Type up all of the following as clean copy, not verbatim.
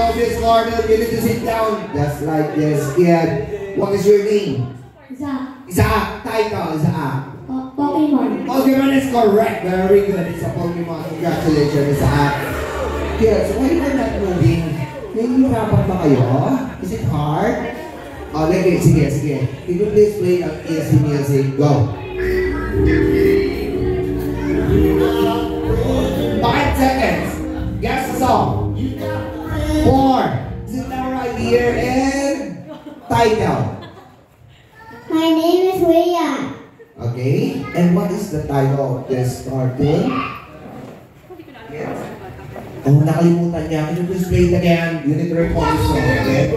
go, Miss Gordon. You need to sit down. Just like this, kid. What is your name? Isaac. Isaac. Title, Isaac. Pokemon. Pokemon is correct. Very good. It's a Pokemon. Congratulations, Isaac. Kids, why are you not moving? Nahihirapan ba kayo? Is it hard? Oh, sige, sige, sige. Can you please play the easy music? Go. 5 seconds. Guess the song. 4. Sit down right here and title. My name is Rhea. Okay. And what is the title of this cartoon? Yes. Oh, nakalimutan niya. Can you please play it again? You need to recall this song. Okay?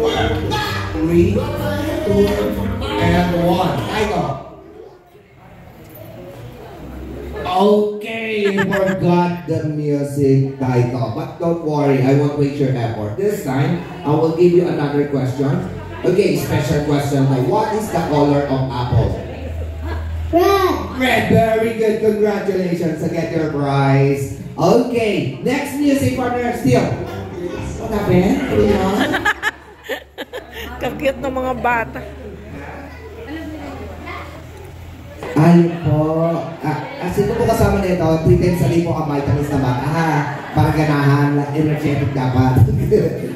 3, 2, and 1. Title. Okay, you forgot the music title. But don't worry, I won't waste your effort. This time, I will give you another question. Okay, special question. What is the color of apple? Red. Red, very good. Congratulations to get your prize. Okay, next music partner still. What happened? Kakit ng mga bata. Ayun po. Sino po kasama nito? 3 times a day po ang vitamins na bata. Para ganahan, energetic dapat.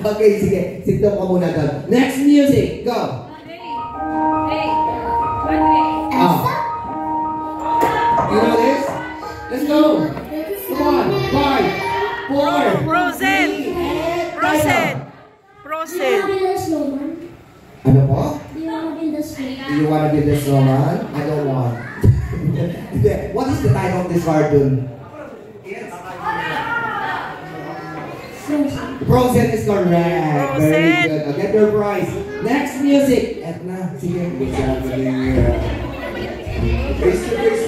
Okay, sige. Sinto ko muna doon. Next music, go! You know this? Let's go! Come on! 5, 4, Frozen! Frozen! Frozen! Ano po? Do you want to build a snowman? Do you want to be the snowman? I don't want. What is the title of this cartoon? Frozen is correct. Very good. I'll get your prize. Next music. Etna, sige.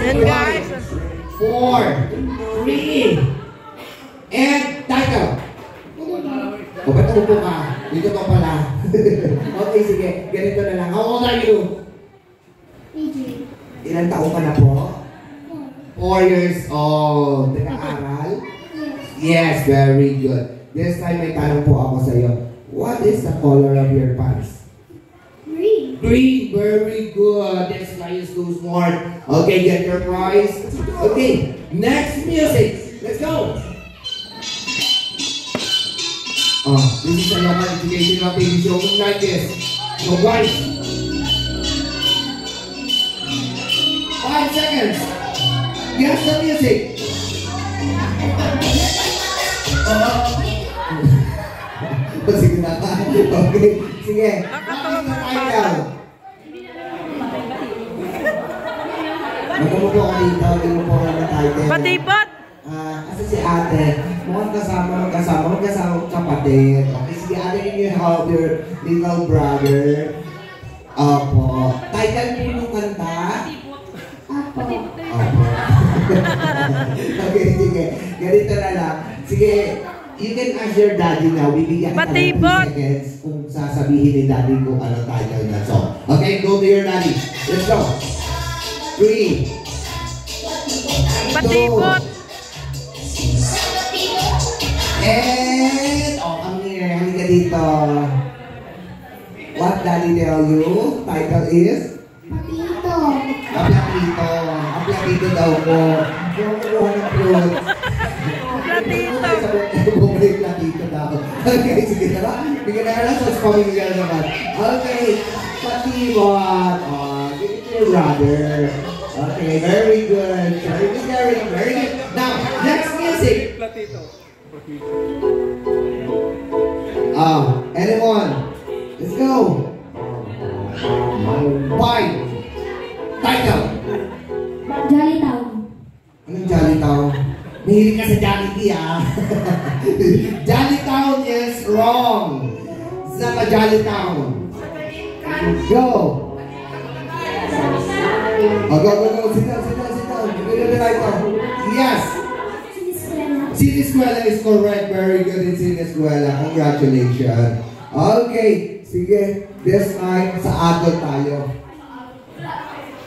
And guys, 4, 3, and title. O, ba't upo ka? Dito to pala. Okay, sige. Ganito na lang. How old are you? 3. Ilang taon ka na po? 4 years old. Nag-aaral? Yes, very good. This time may tanong po ako sa iyo. What is the color of your pants? Green. Green, very good. This guy is too smart. Okay, get your prize. Okay, next music. Let's go. This is a local educational TV show like this. So guys, 5 seconds. Guess the music. Sige na. Okay. Sige. Magkamupo ka dito. Magkamupo ka ng title. Batibot! Kasi si ate, mukhang magkasama kapatid. Okay, sige ate, can you help your little brother? Opo. Title niyo yung kanta? Apo. Opo. Okay, sige. Ganito na lang. Sige. You can ask your daddy now. Bibigyan ka ng 2 seconds kung sasabihin ni daddy kung ano title na song. Okay, go to your daddy. Let's go. 3, 2, Batibot! and come here. Halika dito. What daddy tell you? Title is? Patito. Aplatito. Aplatito daw po. Yung kukuha ng fruit. Platito! Bumalik na dito daw. Okay, sige na ba? Bigyan na lang sa pamilya naman. Okay, patibot. Give it to your brother. Okay, very good. Very good. Now, next music. Anyone? Let's go. 5. Title. Jolly Town. Anong Jolly Town? Mahilig ka sa Jollibee, Jolly Town is wrong. It's not a Jolly Town. Go. Go. Sit down. Give the title. Yes. Siniskwela is correct. Very good in Siniskwela. Congratulations. Okay. Sige. This time, sa adult tayo.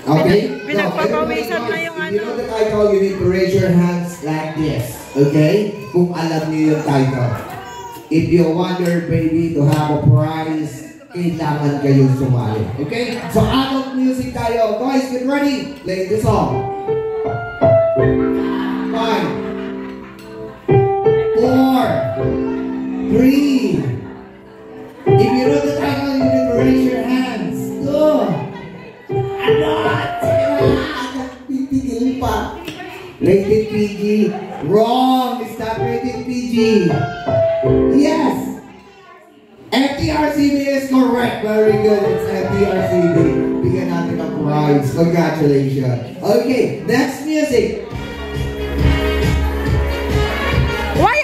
Okay? Pinagpapawisan na yung ano. You know the title, you need to raise your hands like this. Okay? Kung alam niyo yung title. if you want your baby to have a prize, kailangan kayo sumali. Okay? So, adult music tayo. Guys, get ready. Play the song. 5, 4, 3. If you know the title, you need to raise your hands. 2. Ano? Pipigil pa. Rated PG. Wrong. It's not rated PG. Yes. FTRCB is correct. Very good. It's FTRCB. Bigyan natin ng prize. Congratulations. Okay. Next music. Why?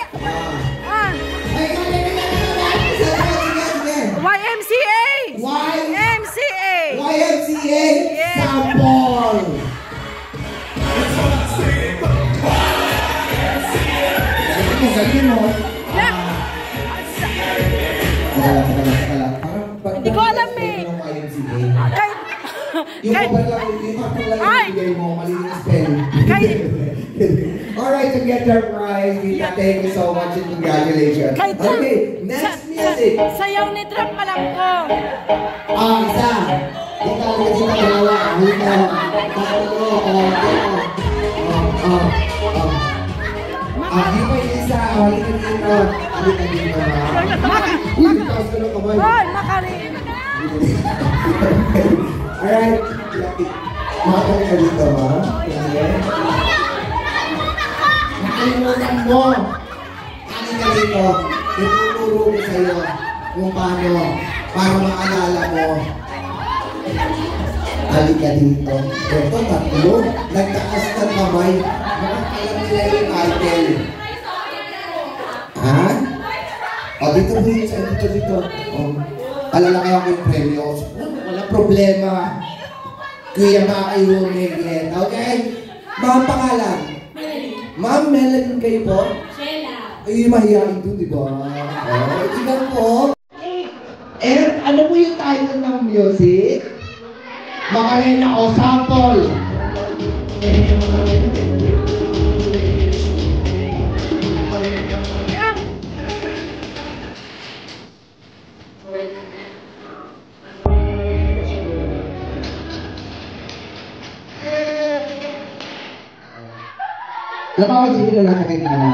YMCA. YMCA. YMCA. Yes. Sample. Ganyan mo. Hindi ko alam eh. Kahit... Yung kahit... kapag lang yung Ay! ibigay mo, mali yung spell. Kahit... Alright, to get your prize, Tita, thank you so much and congratulations. Kahit... Okay, next music. Sayaw ni Trump alam ko. Isa. Ika, dalawa. Halika. Tatlo. Di ba yung isa? Halika dito. Halika dito. Uy, taas ka ng kamay. Hoy, makarin. Alright. Makakali ka dito, ha? Nakalimutan mo. Halika dito. Ituturo ko sa'yo kung paano para maalala mo. Halika dito. Ito, tatlo. Nagtaas ng kamay. Alam nila yung title. Ha? O, dito. Dito. Alala kayo yung premyo. Wala problema. Kuya makayunig. Okay? Mga pangalan. Ma'am, Melanie kayo po? Sheila. Ay, mahihain doon, di ba? Oh, ikaw po. Ano mo yung title ng music? Macarena o sample? Alam mo, sige na lang sa kanya mo.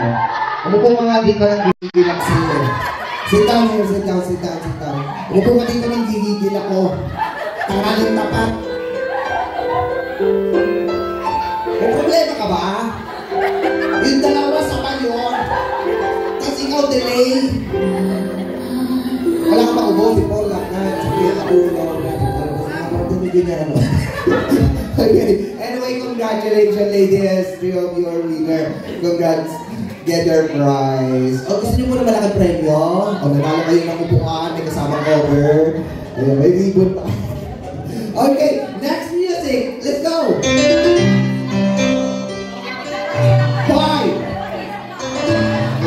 Ano po mga dito ng gigigil ako sa'yo? Sit down. Ano po mga dito ng gigigil ako? Tanggaling tapat. May problema ka ba? Yung dalawa sa panyon. Tapos ikaw delay. Wala ka ba ubo? Si Paul lang na. Sabi ka ulo. Tumigil niya ano. Okay. Anyway, congratulations, ladies. Three of you are winner. Congrats. Get your prize. O, gusto niyo muna malaking premyo? O, nanalo kayo ng upuan, may kasamang cover. Ayun, may ribbon pa. Okay, next music. Let's go! 5,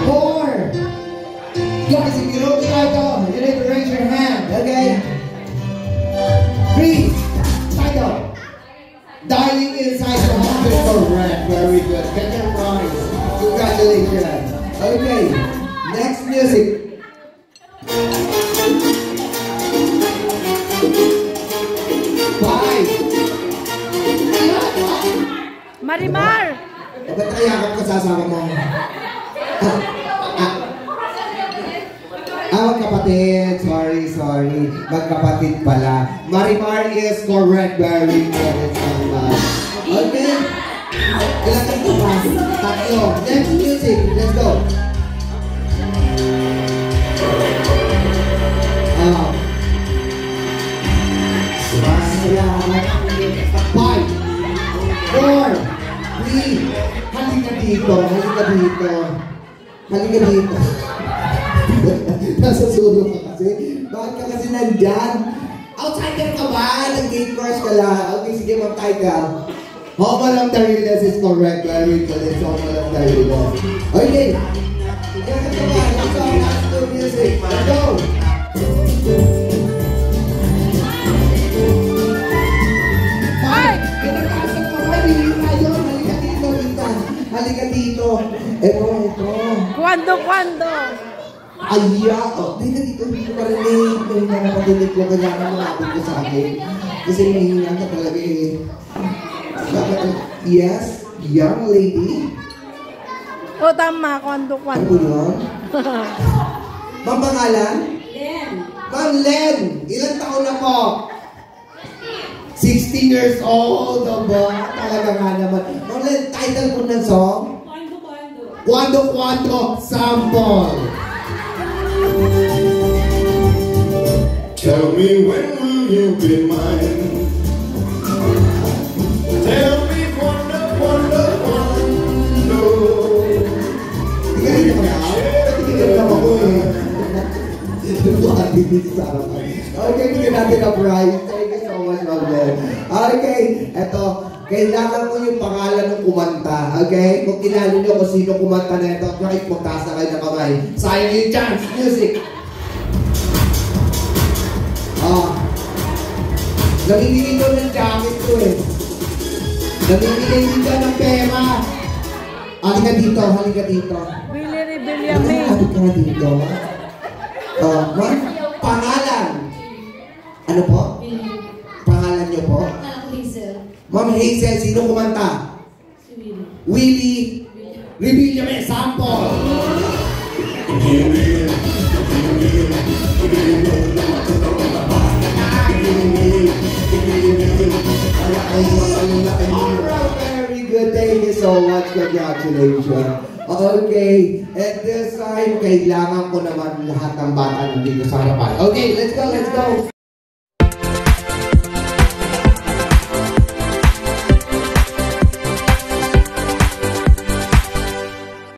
4. Guys, if you know the title, you need to raise your hand, okay? 3. Title. Dialing inside the office. Correct. Very good. Get your prize. Congratulations. Okay. Next music. Five. Marimar. Ba't kayakap ka sasama mo? Magkapatid. Sorry. Magkapatid pala. Marimar is correct. Very good. Okay. Ilan ka pa? Tatlo. Next music. Let's go. Five. 4. 3. Halika dito. Nasa sulo ka kasi. Bakit ka kasi nandyan? Outsider ka ba? Nag-gate crush ka lang. Okay, sige, mag-tie ka. Homo lang Dariles is correct. Very good. It's Homo lang Dariles. Okay. Let's go. Let's do music. Let's go. Halika dito. Ito. Kwando? Oh, dito, hindi ko marinig. May nakapatinig ko, kailangan malapit ko sa akin. Kasi mahihina ka talaga eh. Yes, young lady. O, tama. Kwando. Ano yun? Ma'am, pangalan? Len. Ma'am Len, ilang taon na po? 16 years old, ba? Talaga nga naman. Ma'am Len, title po ng song? Kwando, sample. Tell me when will you be mine? Tell me quando. Tingnan niyo kaya? Tingnan lang ako eh. Okay, bigyan natin ang prize. Thank you so much, Ma'am Len. Okay, eto. Kailangan mo yung pangalan ng kumanta. Okay? Kung kilala nyo kung sino kumanta na ito, kahit magtaas na kayo ng kamay. Sayang yung chance. Music! Namimigay ko ng jacket ko eh. Namimigay din ka ng pera. Halika dito. Billy Rebellame. Halika ka dito. Ma'am, pangalan. Ano po? Pangalan niyo po? Ma'am Hazel, sino kumanta? Willie Rebellame, sample. Very good. Thank you so much. Congratulations. Okay. At this time, kailangan ko naman lahat ng bata nandito sa harapan. Okay, let's go.